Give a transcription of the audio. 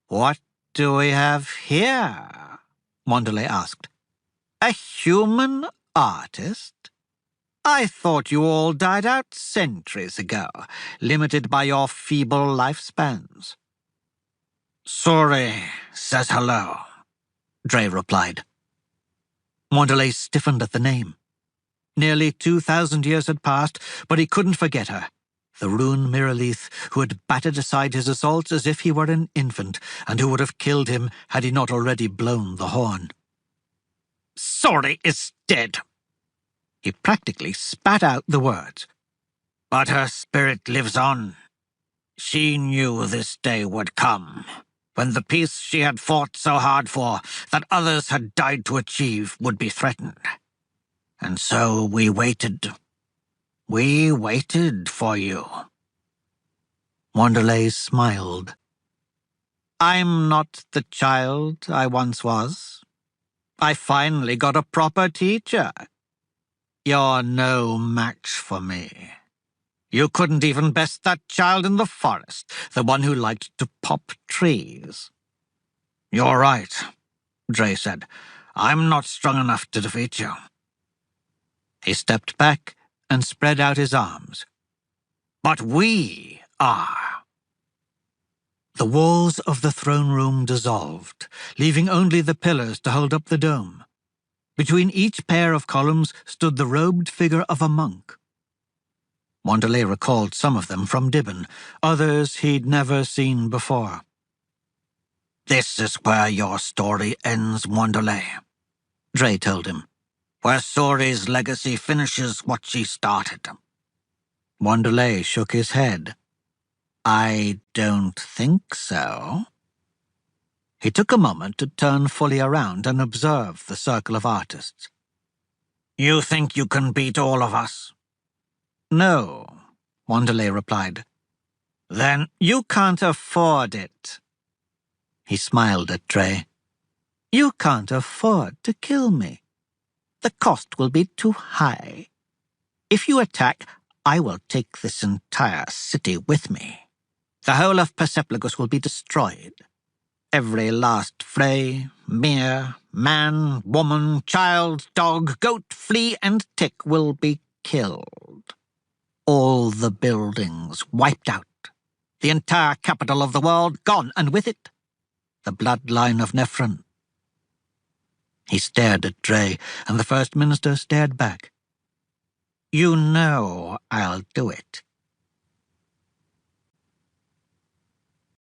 What do we have here? Wanderley asked. A human artist? I thought you all died out centuries ago, limited by your feeble lifespans. Sorry says hello, Dre replied. Wanderley stiffened at the name. Nearly 2,000 years had passed, but he couldn't forget her. The rune Mirraleith who had battered aside his assaults as if he were an infant, and who would have killed him had he not already blown the horn. Sorry is dead. He practically spat out the words. But her spirit lives on. She knew this day would come, when the peace she had fought so hard for, that others had died to achieve, would be threatened. And so we waited. We waited for you. Wanderley smiled. I'm not the child I once was. I finally got a proper teacher. You're no match for me. You couldn't even best that child in the forest, the one who liked to pop trees. You're right, Dre said. I'm not strong enough to defeat you. He stepped back and spread out his arms. But we are. The walls of the throne room dissolved, leaving only the pillars to hold up the dome. Between each pair of columns stood the robed figure of a monk. Wanderley recalled some of them from Dibben, others he'd never seen before. This is where your story ends, Wanderley, Dre told him. Where Sori's legacy finishes what she started. Wanderley shook his head. I don't think so. He took a moment to turn fully around and observe the circle of artists. You think you can beat all of us? No, Wanderley replied. Then you can't afford it. He smiled at Dre. You can't afford to kill me. The cost will be too high. If you attack, I will take this entire city with me. The whole of Persepolis will be destroyed. Every last Frey, mere, man, woman, child, dog, goat, flea, and tick will be killed. All the buildings wiped out. The entire capital of the world gone, and with it, the bloodline of Nephron. He stared at Dre, and the First Minister stared back. You know I'll do it.